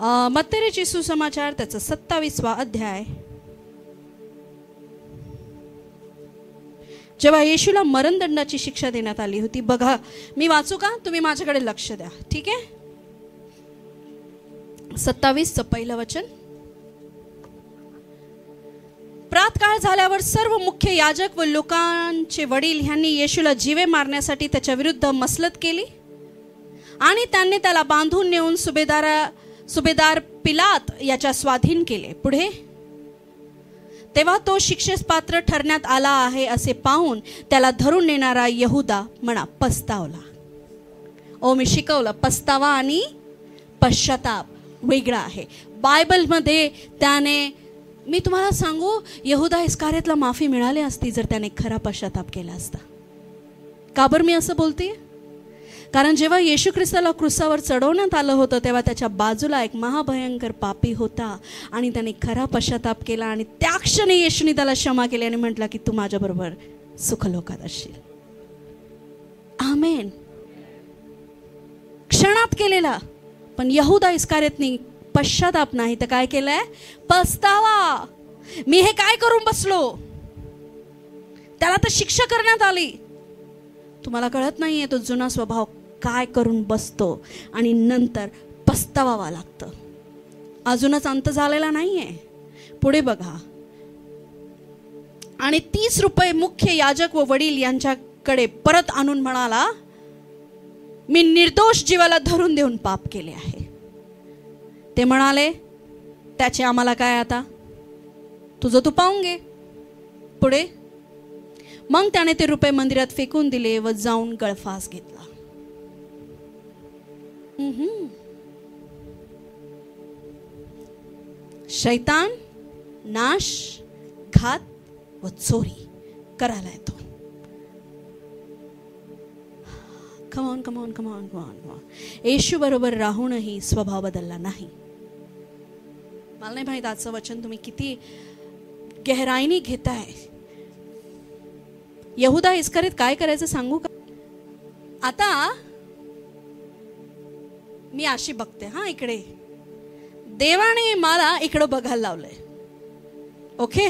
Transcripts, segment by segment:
मत्तेचे सुसमाचार त्याचा 27वा अध्याय. जेव्हा येशूला मरणदंडाची शिक्षा देण्यात आली होती, बघा मी वाचू का, तुम्ही माझ्याकडे लक्ष द्या, ठीक आहे. 27चं पहिलं वचन. प्रातकाळ झाल्यावर सर्व मुख्य याजक व लोकांचे वडील ह्यांनी येशूला जीवे मारण्यासाठी त्याच्या विरुद्ध मसलत केली आणि त्यांनी त्याला बांधून नेऊन सुभेदार पिलात याच्या स्वाधीन केले. पुढे, तेव्हा तो शिक्षेस पात्र ठरण्यात आला आहे असे पाहून त्याला धरून नेणारा यहुदा म्हणा पस्तावला. मी शिकवलं, पस्तावा आणि पश्चाताप वेगळा आहे. बायबलमध्ये त्याने, मी तुम्हाला सांगू, यहुदा इस्कारियोतला माफी मिळाली असती जर त्याने खरा पश्चाताप केला असता. का बरं मी असं बोलते? कारण जेव्हा येशू ख्रिस्ताला क्रूसावर चढवण्यात आलं होतं तेव्हा त्याच्या बाजूला एक महाभयंकर पापी होता आणि त्याने खरा पश्चाताप केला आणि त्या क्षणी येशूने त्याला क्षमा केली आणि म्हटलं की तू माझ्याबरोबर सुखलोकात असशील. आमेन. क्षणात केलेला. पण यहुदा इस्कारियोतने पश्चाताप नाही तर काय केलंय? पस्तावा. मी हे काय करून बसलो, त्याला तर शिक्षा करण्यात आली. तुम्हाला कळत नाहीये तो जुना स्वभाव काय करून बसतो आणि नंतर पस्तावावा लागतं. अजूनच अंत झालेला नाहीये. पुढे बघा. आणि 30 रुपये मुख्य याजक व वडील यांच्याकडे परत आणून म्हणाला, मी निर्दोष जीवाला धरून देऊन पाप केले आहे. ते म्हणाले, त्याचे आम्हाला काय, आता तुझं तू पाहून घे. पुढे, मग त्याने ते रुपये मंदिरात फेकून दिले व जाऊन गळफास घेतला. शैतान नाश, घात व चोरी करायला येतो. Come on come on come on come on. Yeshu बरोबर राहूनही स्वभाव बदलला नाही. मला नाही माहित आजचं वचन तुम्ही किती गहराईने घेताय. यहुदा इस्कारियोत काय करायचं सांगू का? आता मी अशी बघते, हा इकडे देवाने मला इकडं बघायला लावलंय. ओके,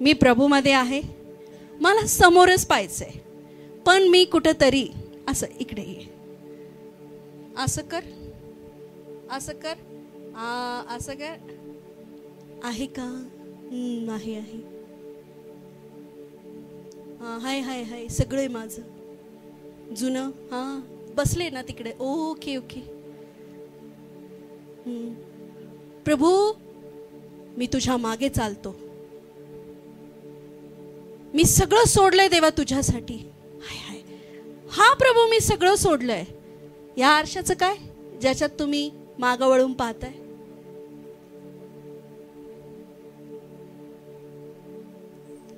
मी प्रभूमध्ये आहे, मला समोरच पाहायचंय, पण मी कुठंतरी असं इकडे ये, असं कर, असं कर, असं कर. आहे का? आहे आहे. हाय हाय हाय, सगळे माझं जुनं. हा, बसले ना तिकडे. Okay okay. प्रभू मी तुझ्या मागे चालतो, मी सगळं सोडलंय देवा तुझ्यासाठी. हाय हाय. हा प्रभू मी सगळं सोडलंय. या आरशाचं काय ज्याच्यात तुम्ही मागं वळून पाहताय?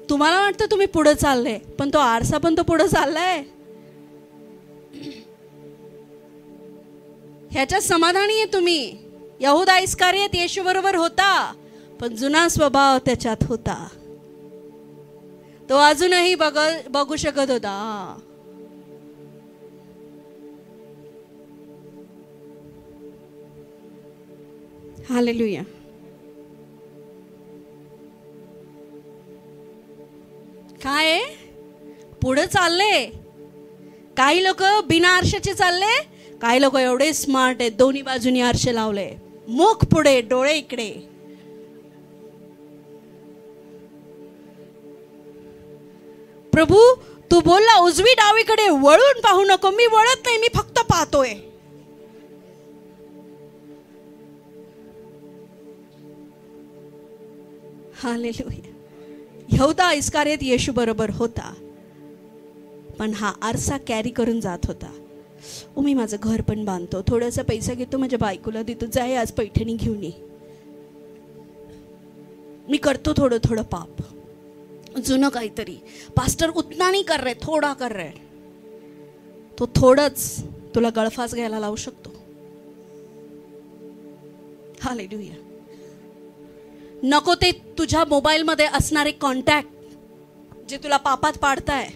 तुम्हाला वाटतं तुम्ही पुढे चालले, पण तो आरसा पण तो पुढे चाललाय. ह्याच्यात समाधानी आहे तुम्ही. यहुदा इस्कारियोत येशू बरोबर होता, पण जुना स्वभाव त्याच्यात होता. तो अजूनही बघू शकत होता. हालेलुया. काय पुढे चालले? काही लोक बिना आरशाचे चालले, काही लोक एवढे स्मार्ट आहेत, दोन्ही बाजूनी आरशे लावले, मुख पुढे डोळे इकडे. प्रभू तू बोलला उजवी डावीकडे वळून पाहू नको. मी वळत नाही, मी फक्त पाहतोय. हालेलुया. यहुदा इस्कारियोत येशू बरोबर होता, पण हा आरसा कॅरी करून जात होता. मी माझं घर पण बांधतो, थोडासा पैसा घेतो, माझ्या बायकोला देतो, जाय आज पैठणी घेऊन ये. मी करतो थोडं थोडं पाप, जुनं काहीतरी. पास्टर उतना नहीं कर रहे, थोडा कर रहे. तो थोडंच तुला गळफास घ्यायला लावू शकतो. हालेलुया. नको ते तुझ्या मोबाईल मध्ये असणारे कॉन्टॅक्ट जे तुला पापात पाडताय.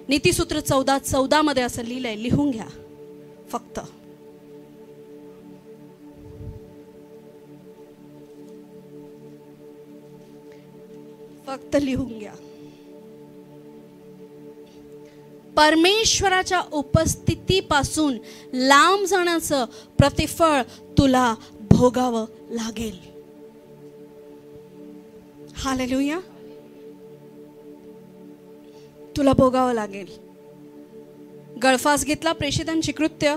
नीतिसूत्र 14:14 मध्ये असं लिहिलंय, लिहून घ्या फक्त. फक्त लिहून घ्या. परमेश्वराच्या उपस्थितीपासून लांब जाण्याचं प्रतिफळ तुला भोगावं लागेल. हालेलुया. तुला भोगावं लागेल. गळफास घेतला. प्रेषितांची कृत्य,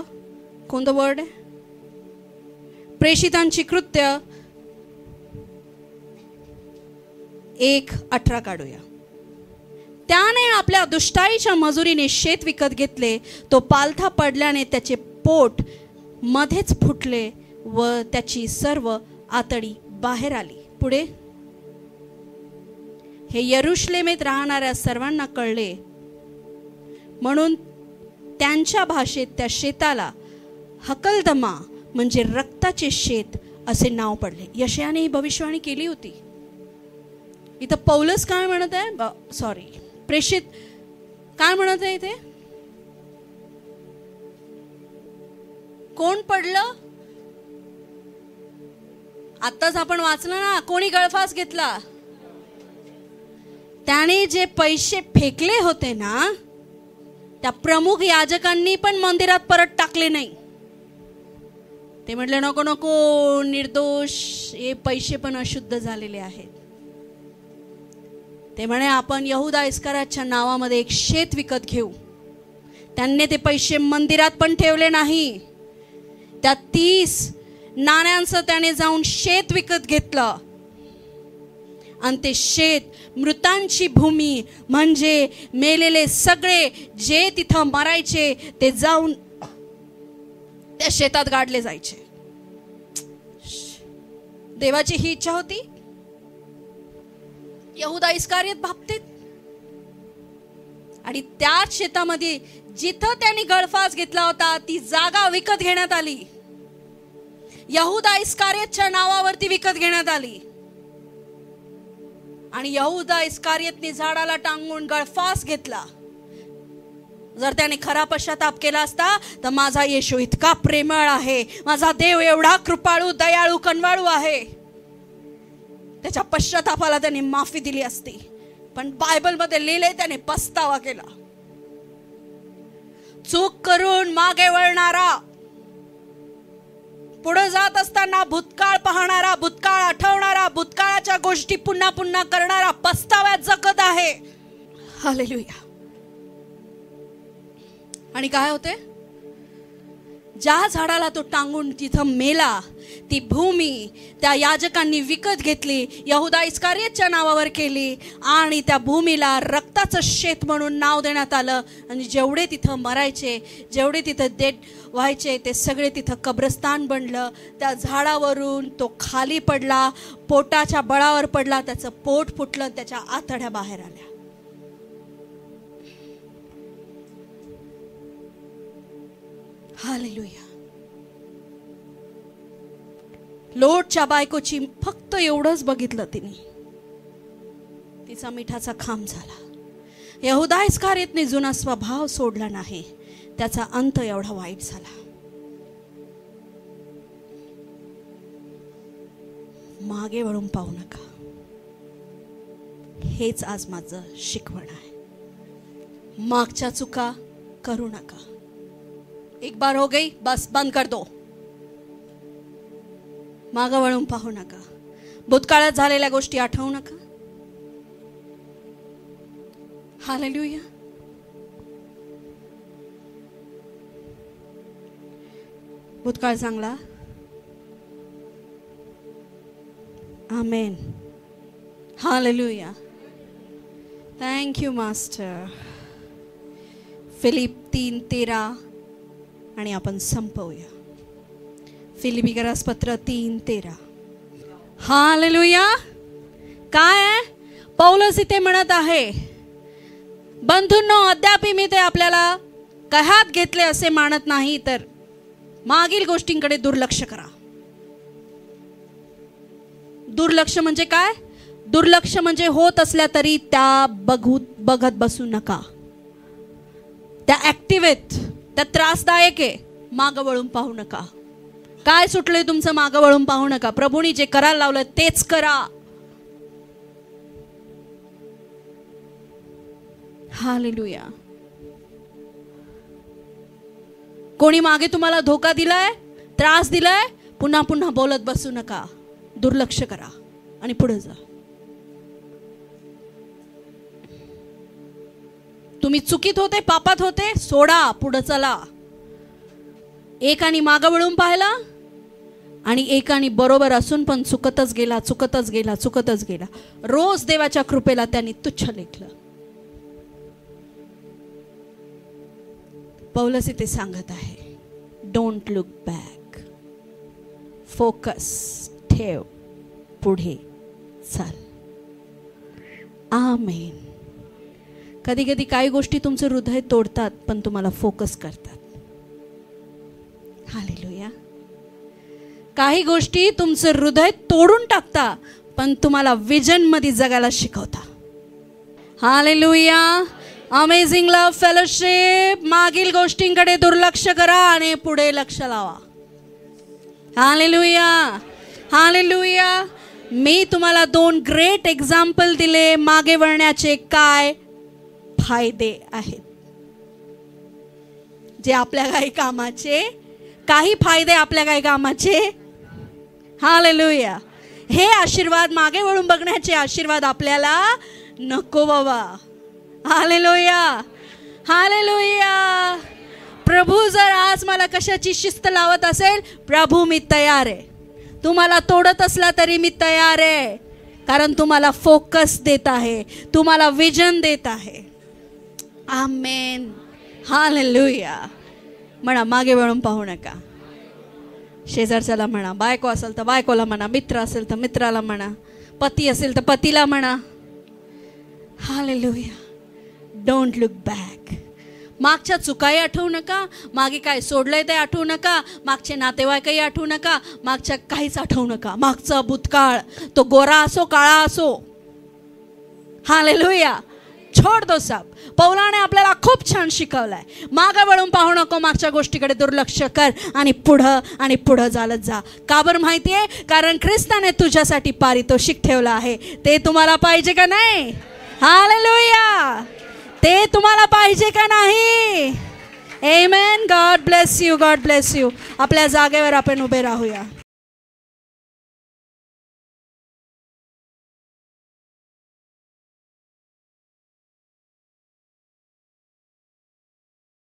कोणतं वर्ड आहे? प्रेषितांची कृत्य 1:18 काढूया. त्याने आपल्या दुष्टाईच्या मजुरीने शेत विकत घेतले. तो पालथा पडल्याने त्याचे पोट मध्येच फुटले व त्याची सर्व आतडी बाहेर आली. पुढे, हे यरुशलेमेत राहणाऱ्या सर्वांना कळले म्हणून त्यांच्या भाषेत त्या शेताला हकलदमा म्हणजे रक्ताचे शेत असे नाव पडले. यशायाने ही भविष्यवाणी केली होती. इथं पौलस काय म्हणत आहे? प्रेषित काय म्हणत आहे इथे? कोण पडलं? आताच आपण वाचलं ना, कोणी गळफास घेतला? त्याने जे पैसे फेकले होते ना, त्या प्रमुख याजकांनी पण मंदिरात परत टाकले नाही. ते म्हटले नको नको, निर्दोष, हे पैसे पण अशुद्ध झालेले आहेत. ते म्हणे आपण यहुदा इस्करियोतच्या नावामध्ये एक शेत विकत घेऊ. त्यांनी ते पैसे मंदिरात पण ठेवले नाही. त्या 30 नाण्यांचं त्याने जाऊन शेत विकत घेतलं आणि ते शेत मृतांची भूमी म्हणजे मेलेले सगळे जे तिथं मरायचे ते जाऊन त्या शेतात गाडले जायचे. देवाची ही इच्छा होती यहुदा इस्करियोत बाबतीत. आणि त्याच शेतामध्ये जिथं त्यांनी गळफास घेतला होता ती जागा विकत घेण्यात आली. यहुदा इस्करियोतच्या नावावरती विकत घेण्यात आली. आणि यहुदा इस्करियोतने झाडाला टांगून गळफास घेतला. जर त्याने खरा पश्चाताप केला असता तर माझा येशू इतका प्रेमळ आहे, माझा देव एवढा कृपाळू, दयाळू, कनवाळू आहे, त्याच्या पश्चातापाला त्याने माफी दिली असती. पण बायबलमध्ये लिहिले त्याने पस्तावा केला. चूक करून मागे वळणारा, पुढे जात असताना भूतकाळ पाहणारा, भूतकाळ आठवणारा, भूतकाळाच्या गोष्टी पुन्हा पुन्हा करणारा पस्ताव्यात जगत आहे. हालेलुया. आणि काय होते? ज्या झाडाला तो टांगून तिथं मेला ती भूमी त्या याजकांनी विकत घेतली, यहुदा इस्करियोतच्या नावावर केली आणि त्या भूमीला रक्ताचं शेत म्हणून नाव देण्यात आलं. आणि जेवढे तिथं मरायचे, जेवढे तिथं डेड व्हायचे ते सगळे तिथं कब्रस्तान बनलं. त्या झाडावरून तो खाली पडला, पोटाच्या बळावर पडला, त्याचं पोट फुटलं, त्याच्या आतड्या बाहेर आल्या. हालेलुया. लोटच्या बायकोची फक्त एवढंच बघितलं तिने, तिचा मिठाचा खांब झाला. यहुदा इस्करियोतने जुना स्वभाव सोडला नाही, त्याचा अंत एवढा वाईट झाला. मागे वळून पाहू नका, हेच आज माझं शिकवण आहे. मागच्या चुका करू नका. एक बार हो गई, बस बंद कर दो. मागं वळून पाहू नका. भूतकाळात झालेल्या गोष्टी आठवू नका. हालेलुया. भूतकाळ चांगला. आमेन. हालेलुया. Thank you master. फिलिप 3:13 आणि आपण संपवूया. फिलिपिकरास पत्र 3:13. हालेलुया. काय आहे? पौलस इथे म्हणत आहे, बंधूंनो, अद्याप मी ते आपल्याला कह्यात घेतले असे मानत नाही, तर मागील गोष्टींकडे दुर्लक्ष करा. दुर्लक्ष म्हणजे काय? दुर्लक्ष म्हणजे होत असल्या तरी त्या बघत बसू नका. त्या ऍक्टिव्ह आहेत, त्या त्रासदायक आहे. मागं वळून पाहू नका. काय सुटलंय तुमचं? मागं वळून पाहू नका. प्रभूनी जे करायला लावलं तेच करा. हालेलुया. कोणी मागे तुम्हाला धोका दिलाय, त्रास दिलाय, पुन्हा पुन्हा बोलत बसू नका. दुर्लक्ष करा आणि पुढे जा. तुम्ही चुकीत होते, पापात होते, सोडा, पुढे चला. एकाने मागं वळून पाहिला आणि एकाने बरोबर असून पण चुकतच गेला, चुकतच गेला, चुकतच गेला. रोज देवाच्या कृपेला त्यांनी तुच्छ लेखलं. पौलुस इथे सांगत आहे, डोंट लुक बॅक, फोकस ठेव, पुढे चाल. आमेन. कधी कधी काही गोष्टी तुमचं हृदय तोडतात पण तुम्हाला फोकस करतात. हालेलुया. काही गोष्टी तुमचं हृदय तोडून टाकता पण तुम्हाला विजन मध्ये जगायला शिकवता. हालेलुया. Amazing love fellowship. मागील गोष्टींकडे दुर्लक्ष करा आणि पुढे लक्ष लावा. हालेलुया. हालेलुया. मी तुम्हाला 2 ग्रेट एक्झाम्पल दिले मागे वळण्याचे काय फायदे आहेत, जे आपल्या काही कामाचे. काही फायदे आपल्या काही कामाचे. हालेलुया. हे आशीर्वाद, मागे वळून बघण्याचे आशीर्वाद आपल्याला नको बाबा. हालेलुया. हालेलुया. प्रभू जर आज मला कशाची शिस्त लावत असेल, प्रभू मी तयार आहे. तुम्हाला तोडत असला तरी मी तयार आहे, कारण तुम्हाला फोकस देत आहे, तुम्हाला विजन देत आहे. आमेन. हालेलुया. म्हणा, मागे वळून पाहू नका. शेजारच्याला म्हणा, बायको असेल तर बायकोला म्हणा, मित्र असेल तर मित्राला म्हणा, पती असेल तर पतीला म्हणा. हालेलुया. Don't look back. मागच्या चुकाही आठवू नका, मागे काय सोडलंय ते आठवू नका, मागचे नातेवाईकही आठवू नका, मागच्या काहीच आठवू नका. मागचा भूतकाळ तो गोरा असो काळा असो, हालेलुया, छोड दो सब. पौलाने आपल्याला खूप छान शिकवलंय. मागं वळून पाहू नको, मागच्या गोष्टीकडे दुर्लक्ष कर आणि पुढं चालत जा. का बरं माहितीये? कारण ख्रिस्ताने तुझ्यासाठी पारितोषिक ठेवलं आहे. ते तुम्हाला पाहिजे का नाही? हालेलुया. ते तुम्हाला पाहिजे का नाही? आमेन. God bless you. God bless you. आपल्या जागेवर आपण उभे राहूया.